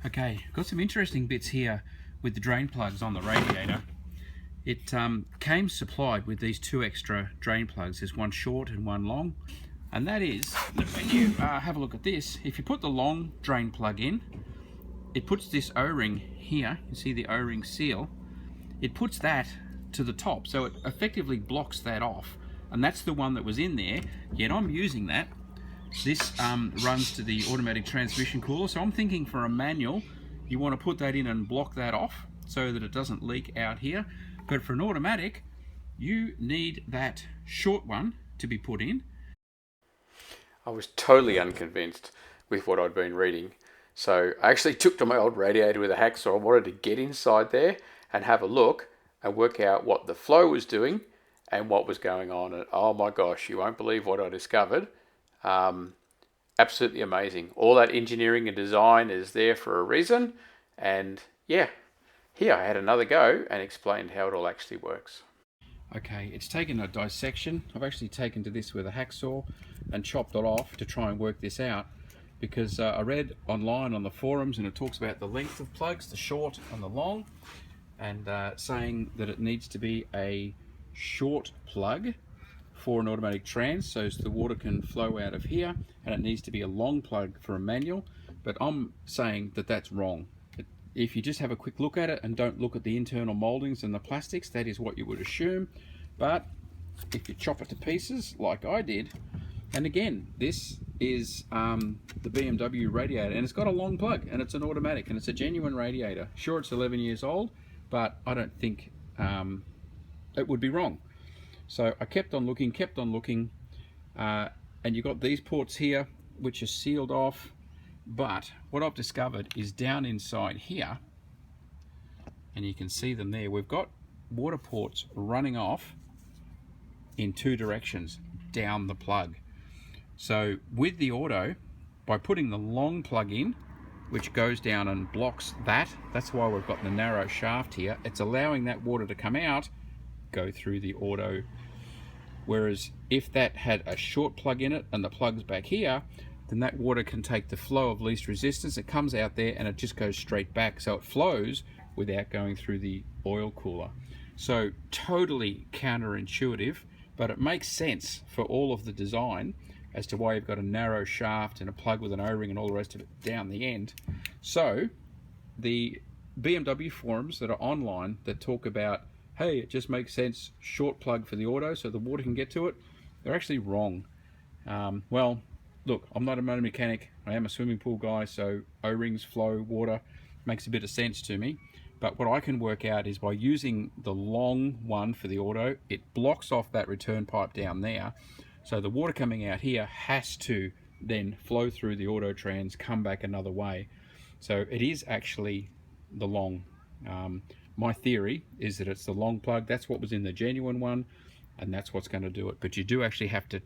Okay, got some interesting bits here with the drain plugs on the radiator. It came supplied with these two extra drain plugs. There's one short and one long, and that is that when you have a look at this, if you put the long drain plug in, it puts this O-ring here. You see the O-ring seal. It puts that to the top, so it effectively blocks that off, and that's the one that was in there. Yet I'm using that. This runs to the automatic transmission cooler, so I'm thinking for a manual you want to put that in and block that off so that it doesn't leak out here. But for an automatic, you need that short one to be put in. I was totally unconvinced with what I'd been reading, so I actually took to my old radiator with a hacksaw. I wanted to get inside there and have a look and work out what the flow was doing and what was going on. And oh my gosh, you won't believe what I discovered. Absolutely amazing. All that engineering and design is there for a reason, and yeah, here I had another go and explained how it all actually works. Okay, it's taken a dissection. I've actually taken to this with a hacksaw and chopped it off to try and work this out, because I read online on the forums and it talks about the length of plugs, the short and the long, and saying that it needs to be a short plug for an automatic trans, so the water can flow out of here, and it needs to be a long plug for a manual. But I'm saying that that's wrong. If you just have a quick look at it and don't look at the internal moldings and the plastics, that is what you would assume. But if you chop it to pieces like I did, and again, this is the BMW Radiator, and it's got a long plug, and it's an automatic, and it's a genuine radiator. Sure, it's 11 years old, but I don't think it would be wrong. So I kept on looking, and you got these ports here which are sealed off, but what I've discovered is down inside here, and you can see them there, we've got water ports running off in two directions down the plug. So with the auto, by putting the long plug in, which goes down and blocks that, that's why we've got the narrow shaft here, it's allowing that water to come out, go through the auto. Whereas if that had a short plug in it and the plug's back here, then that water can take the flow of least resistance. It comes out there and it just goes straight back, so it flows without going through the oil cooler. So totally counterintuitive, but it makes sense for all of the design as to why you've got a narrow shaft and a plug with an O-ring and all the rest of it down the end. So the BMW forums that are online that talk about, hey, it just makes sense, short plug for the auto so the water can get to it, they're actually wrong. Well, look, I'm not a motor mechanic, I am a swimming pool guy, so O-rings, flow, water makes a bit of sense to me. But what I can work out is by using the long one for the auto, it blocks off that return pipe down there, so the water coming out here has to then flow through the auto trans, come back another way. So it is actually the long. My theory is that it's the long plug. That's what was in the genuine one, and that's what's going to do it. But you do actually have to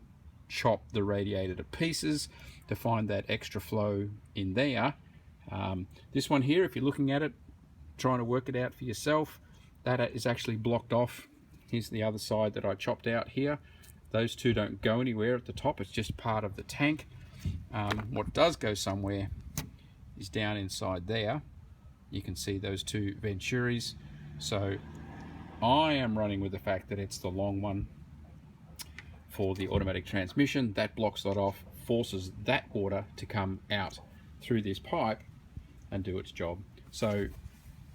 chop the radiator to pieces to find that extra flow in there. This one here, if you're looking at it, trying to work it out for yourself, that is actually blocked off. Here's the other side that I chopped out here. Those two don't go anywhere at the top, it's just part of the tank. What does go somewhere is down inside there. You can see those two Venturis. So I am running with the fact that it's the long one for the automatic transmission. That blocks that off, forces that water to come out through this pipe and do its job. So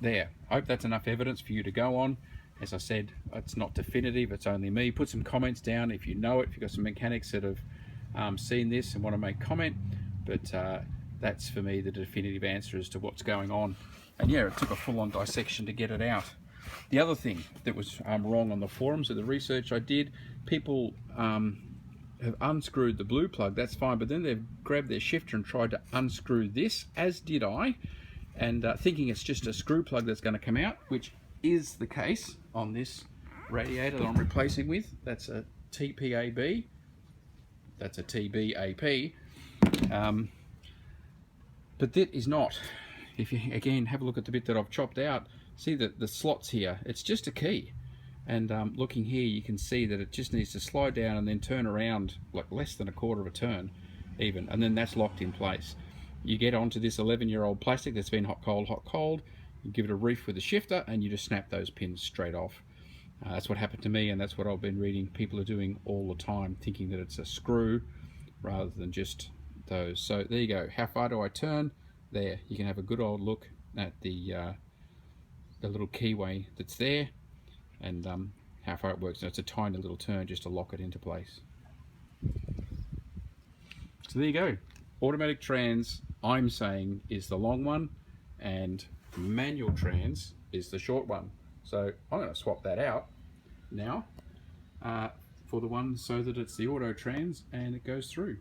there, I hope that's enough evidence for you to go on. As I said, it's not definitive, it's only me. Put some comments down if you know it, if you've got some mechanics that have seen this and want to make comment. But that's for me the definitive answer as to what's going on. And yeah, it took a full-on dissection to get it out. The other thing that was wrong on the forums of the research I did, people have unscrewed the blue plug, that's fine, but then they've grabbed their shifter and tried to unscrew this, as did I, and thinking it's just a screw plug that's going to come out, which is the case on this radiator that I'm replacing with. That's a TPAB, that's a TBAP, but that is not. If you again have a look at the bit that I've chopped out, see that the slots here, it's just a key. And looking here, you can see that it just needs to slide down and then turn around like less than a quarter of a turn even, and then that's locked in place. you get onto this 11-year-old plastic that's been hot, cold, you give it a reef with a shifter and you just snap those pins straight off. That's what happened to me, and that's what I've been reading people are doing all the time, thinking that it's a screw rather than just those. So there you go. How far do I turn? There, you can have a good old look at the little keyway that's there, and how far it works. So it's a tiny little turn just to lock it into place. So there you go. Automatic trans, I'm saying, is the long one, and manual trans is the short one. So I'm going to swap that out now for the one so that it's the auto trans and it goes through.